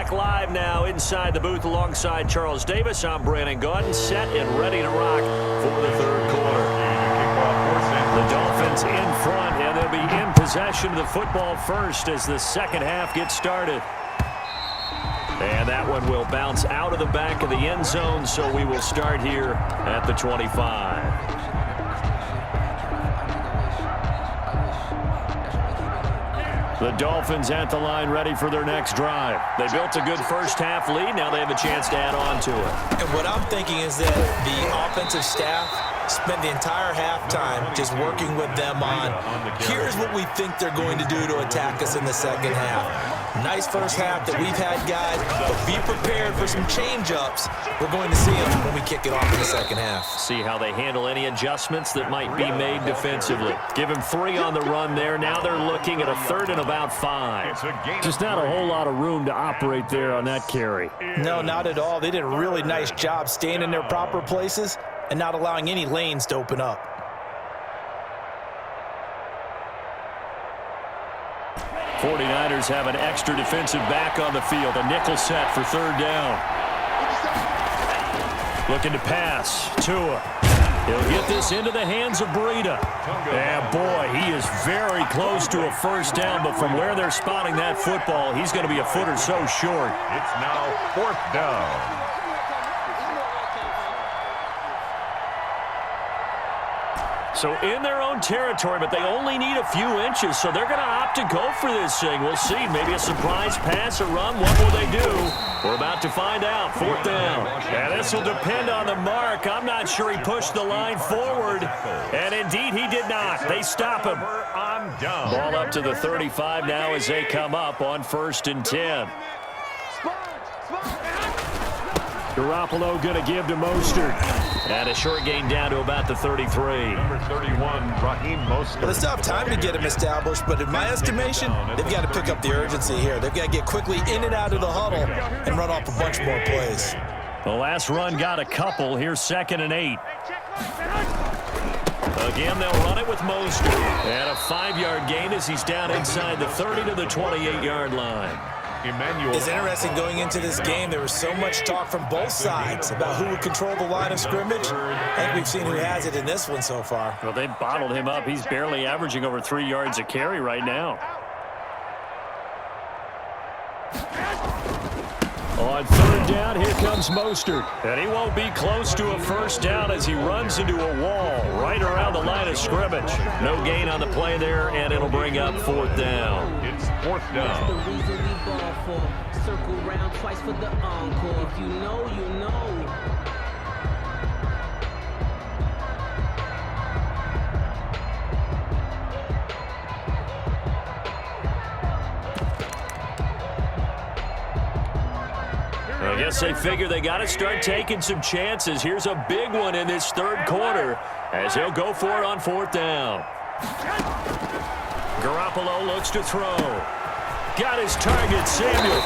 back live now inside the booth alongside Charles Davis. I'm Brandon Gaudin, set and ready to rock for the third quarter. The Dolphins in front, and they'll be in possession of the football first as the second half gets started. And that one will bounce out of the back of the end zone, so we will start here at the 25. The Dolphins at the line ready for their next drive. They built a good first half lead. Now they have a chance to add on to it. And what I'm thinking is that the offensive staff spent the entire halftime just working with them on, here's what we think they're going to do to attack us in the second half. Nice first half that we've had, guys, but be prepared for some change-ups. We're going to see them when we kick it off in the second half. See how they handle any adjustments that might be made defensively. Give them 3 on the run there. Now they're looking at a third and about 5. Just not a whole lot of room to operate there on that carry. No, not at all. They did a really nice job staying in their proper places and not allowing any lanes to open up. '49ers have an extra defensive back on the field. A nickel set for third down. Looking to pass. Tua. He'll get this into the hands of Breida. And boy, he is very close to a first down, but from where they're spotting that football, he's going to be a foot or so short. It's now 4th down. So in their own territory, but they only need a few inches, so they're going to opt to go for this thing. We'll see. Maybe a surprise pass or run. What will they do? We're about to find out. 4th down. And this will depend on the mark. I'm not sure he pushed the line forward. And indeed, he did not. They stop him. Ball up to the 35 now as they come up on 1st and 10. Garoppolo going to give to Mostert. And a short gain down to about the 33. Number 31, Raheem Mostert. Well, it's tough time to get him established, but in my estimation, they've got to pick up the urgency here. They've got to get quickly in and out of the huddle and run off a bunch more plays. The last run got a couple. Here's 2nd and 8. Again, they'll run it with Mostert. And a 5-yard gain as he's down inside the 30 to the 28-yard line. It's interesting going into this game. There was so much talk from both sides about who would control the line of scrimmage. I think we've seen who has it in this one so far. Well, they've bottled him up. He's barely averaging over 3 yards a carry right now. On 3rd down, here comes Mostert. And he won't be close to a first down as he runs into a wall right around the line of scrimmage. No gain on the play there, and it'll bring up 4th down. It's 4th down. That's the reason we ball for. Circle round twice for the encore. If you know, you know. I guess they figure they got to start taking some chances. Here's a big one in this third quarter as he'll go for it on 4th down. Garoppolo looks to throw. Got his target, Samuel.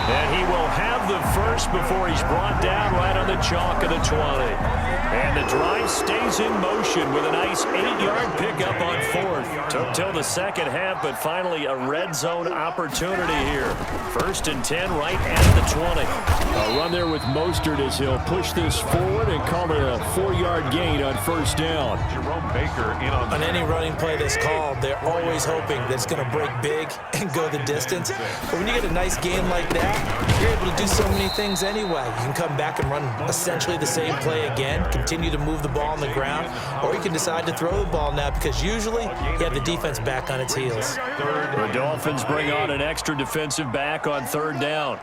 And he will have the first before he's brought down right on the chalk of the 20. And the drive stays in motion with a nice 8-yard pickup on 4th. Took till the second half, but finally a red zone opportunity here. 1st and 10 right at the 20. A run there with Mostert as he'll push this forward and call it a 4-yard gain on 1st down. Jerome Baker in on any running play that's called, they're always hoping that it's going to break big and go the distance. But when you get a nice gain like that, you're able to do so many things anyway. You can come back and run essentially the same play again, continue to move the ball on the ground, or you can decide to throw the ball now because usually you have the defense back on its heels. The Dolphins bring on an extra defensive back on 3rd down.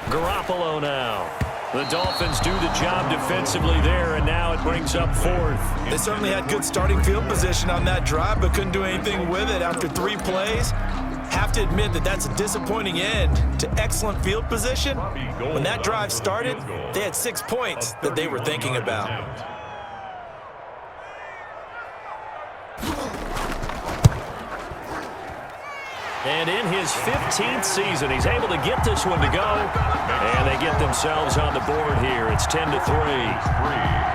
Garoppolo now. The Dolphins do the job defensively there, and now it brings up 4th. They certainly had good starting field position on that drive, but couldn't do anything with it after 3 plays. Have to admit that that's a disappointing end to excellent field position. When that drive started, they had 6 points that they were thinking about. And in his 15th season, he's able to get this one to go. And they get themselves on the board here. It's 10-3.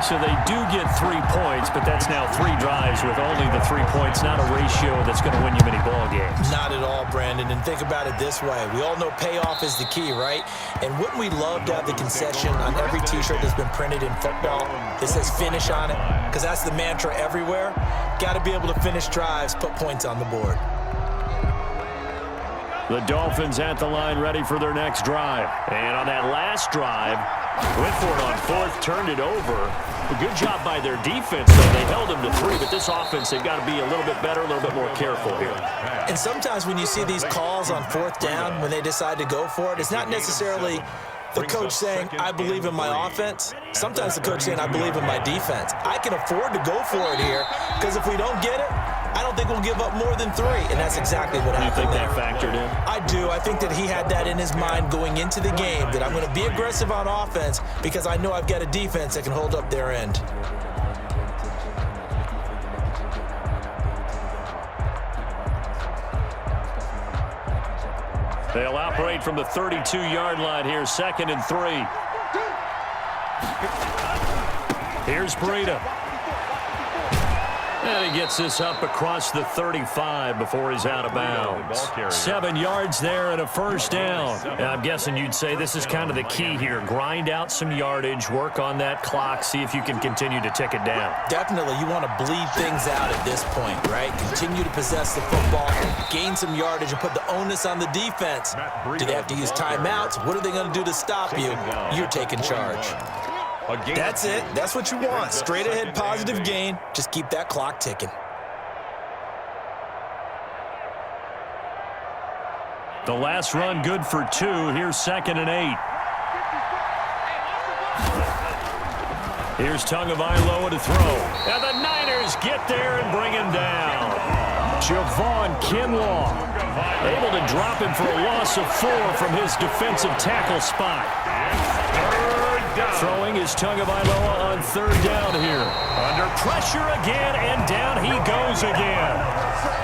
So they do get 3 points, but that's now 3 drives with only the 3 points. Not a ratio that's going to win you many ball games. Not at all, Brandon. And think about it this way. We all know payoff is the key, right? And wouldn't we love to have the concession on every T-shirt that's been printed in football that says finish on it? Because that's the mantra everywhere. Got to be able to finish drives, put points on the board. The Dolphins at the line ready for their next drive. And on that last drive, went for it on 4th, turned it over. A good job by their defense, though. They held them to 3, but this offense, they've got to be a little bit better, a little bit more careful here. And sometimes when you see these calls on 4th down, when they decide to go for it, it's not necessarily the coach saying, I believe in my offense. Sometimes the coach saying, I believe in my defense. I can afford to go for it here, because if we don't get it, I don't think we'll give up more than 3, and that's exactly what happened there. You think that factored in? I do. I think that he had that in his mind going into the game, that I'm going to be aggressive on offense because I know I've got a defense that can hold up their end. They'll operate from the 32-yard line here, 2nd and 3. Here's Breida. And he gets this up across the 35 before he's out of bounds. 7 yards there and a 1st down. And I'm guessing you'd say this is kind of the key here. Grind out some yardage, work on that clock, see if you can continue to tick it down. Definitely, you want to bleed things out at this point, right? Continue to possess the football, gain some yardage, and put the onus on the defense. Do they have to use timeouts? What are they going to do to stop you? You're taking charge. That's it. That's what you want. Straight ahead positive gain. Just keep that clock ticking. The last run good for 2. Here's 2nd and 8. Here's Tagovailoa to throw. And the Niners get there and bring him down. Javon Kinlaw able to drop him for a loss of 4 from his defensive tackle spot. Throwing is Tagovailoa on 3rd down here. Under pressure again, and down he goes again.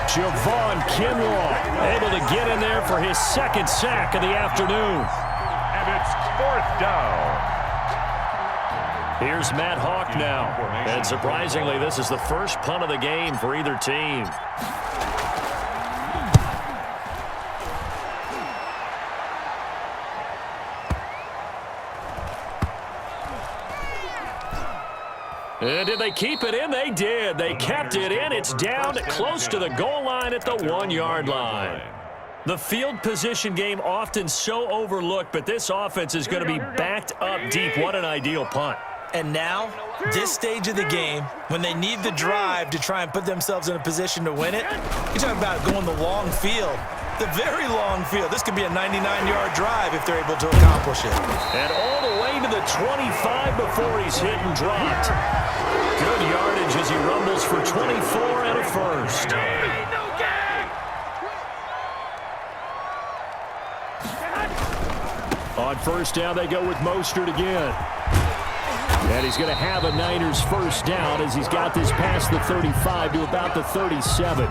Javon Kinlaw able to get in there for his 2nd sack of the afternoon. And it's 4th down. Here's Matt Hawk now. And surprisingly, this is the first punt of the game for either team. And did they keep it in? They did. They kept it in. It's down close to the goal line at the 1-yard line. The field position game often so overlooked, but this offense is going to be backed up deep. What an ideal punt. And now, this stage of the game, when they need the drive to try and put themselves in a position to win it, you're talking about going the long field, the very long field. This could be a 99-yard drive if they're able to accomplish it. And all the way to the 25 before he's hit and dropped. Good yardage as he rumbles for 24 and a 1st. On 1st down, they go with Mostert again. And he's going to have a Niners 1st down as he's got this past the 35 to about the 37.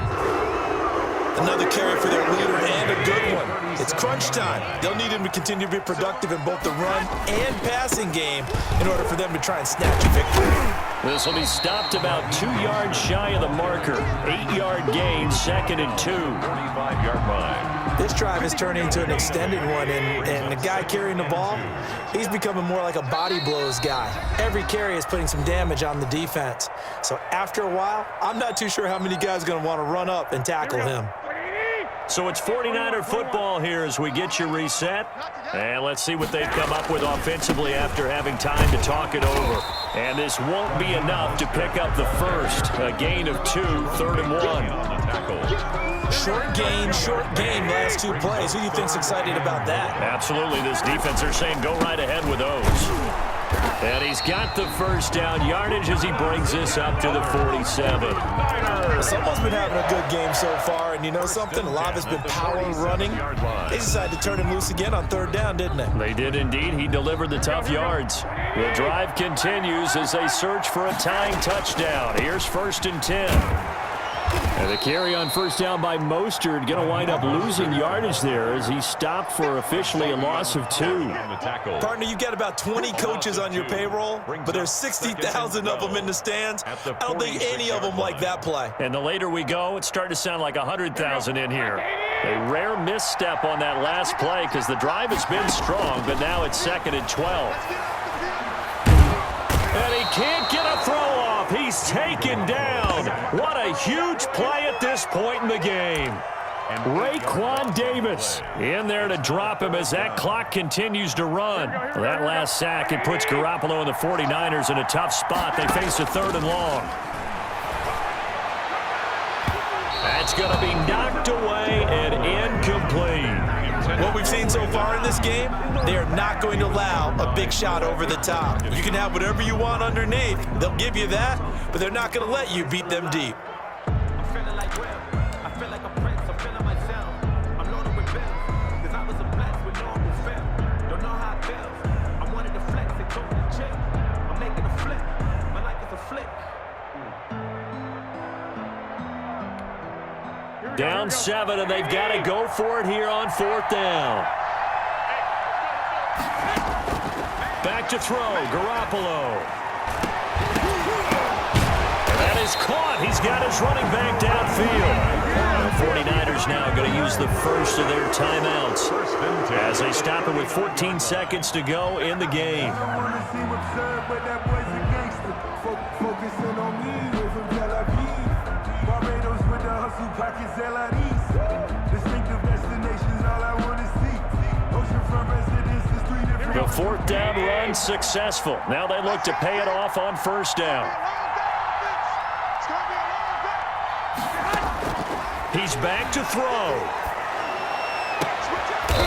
Another carry for their leader and a good one. It's crunch time. They'll need him to continue to be productive in both the run and passing game in order for them to try and snatch a victory. This will be stopped about 2 yards shy of the marker. 8-yard gain, 2nd and 2. 35-yard line. This drive is turning into an extended one, and the guy carrying the ball, he's becoming more like a body blows guy. Every carry is putting some damage on the defense. So after a while, I'm not too sure how many guys are going to want to run up and tackle him. So it's 49er football here as we get you reset. And let's see what they've come up with offensively after having time to talk it over. And this won't be enough to pick up the 1st. A gain of 2, 3rd and 1. Short game, last 2 plays. Who do you think's excited about that? Absolutely. This defense, they're saying go right ahead with those. And he's got the 1st down yardage as he brings this up to the 47. Someone's been having a good game so far, and you know something? A lot of it's been power running. They decided to turn him loose again on 3rd down, didn't they? They did indeed. He delivered the tough yards. The drive continues as they search for a tying touchdown. Here's 1st and 10. And the carry on first down by Mostert, going to wind up losing yardage there as he stopped for officially a loss of 2. Partner, you've got about 20 coaches on your payroll, but there's 60,000 of them in the stands. I don't think any of them like that play. And the later we go, it's starting to sound like 100,000 in here. A rare misstep on that last play because the drive has been strong, but now it's 2nd and 12. And he can't get a throw off. He's taken down. What a huge play at this point in the game. Raekwon Davis in there to drop him as that clock continues to run. That last sack, it puts Garoppolo and the 49ers in a tough spot. They face a 3rd and long. That's going to be knocked away and incomplete. What we've seen so far in this game, they are not going to allow a big shot over the top. You can have whatever you want underneath. They'll give you that, but they're not going to let you beat them deep. I'm feeling like Will. I feel like a prince. I'm feeling myself. I'm loaded with bills. Cause I was a blessed with normal film. Don't know how it feels. I wanted to flex and talk to chill. I'm making a flip. My life is a flick. Down 7, and they've got to go for it here on 4th down. Back to throw, Garoppolo. That is caught. He's got his running back downfield. The 49ers now going to use the first of their timeouts as they stop it with 14 seconds to go in the game. The 4th down run successful. Now they look to pay it off on 1st down. He's back to throw.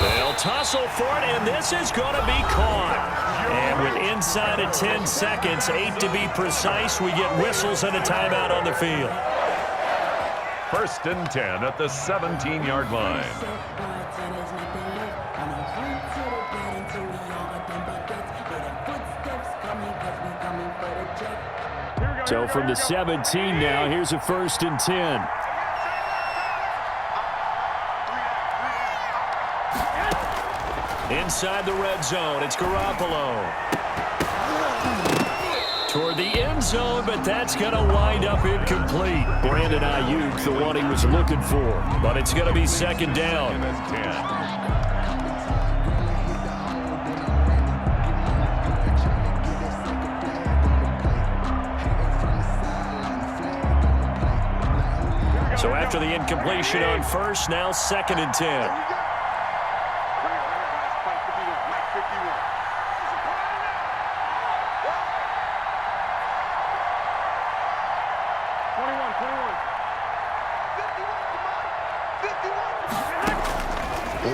They'll tussle for it, and this is going to be caught. And with inside of 10 seconds, 8 to be precise, we get whistles and a timeout on the field. 1st and 10 at the 17-yard line. So from the 17 now, here's a 1st and 10. Inside the red zone, it's Garoppolo. Toward the end zone, but that's going to wind up incomplete. Brandon Ayuk, the one he was looking for. But it's going to be 2nd down. So after the incompletion on 1st, now 2nd and 10.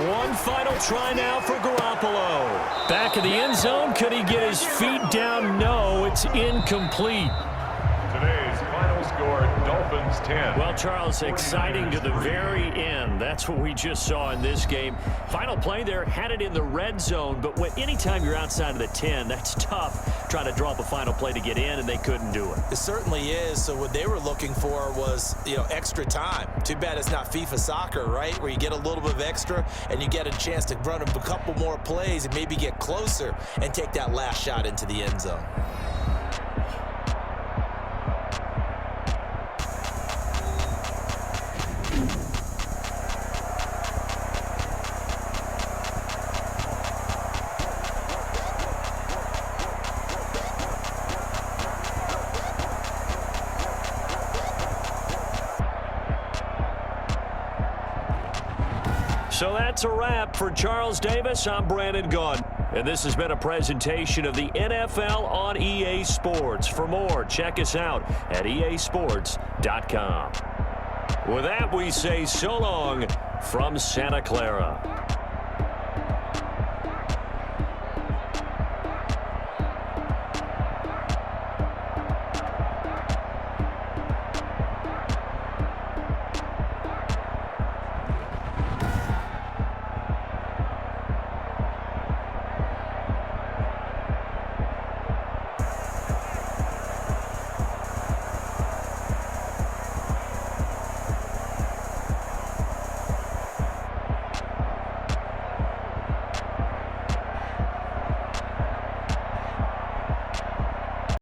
One final try now for Garoppolo. Back in the end zone. Could he get his feet down? No, it's incomplete. Today's final score, Dolphins 10. Well, Charles, exciting to the very end. That's what we just saw in this game. Final play there, had it in the red zone, but anytime you're outside of the 10, that's tough trying to draw up a final play to get in, and they couldn't do it. It certainly is. So what they were looking for was, extra time. Too bad it's not FIFA soccer, right, where you get a little bit of extra and you get a chance to run a couple more plays and maybe get closer and take that last shot into the end zone. So that's a wrap for Charles Davis. I'm Brandon Gunn. And this has been a presentation of the NFL on EA Sports. For more, check us out at easports.com. With that, we say so long from Santa Clara.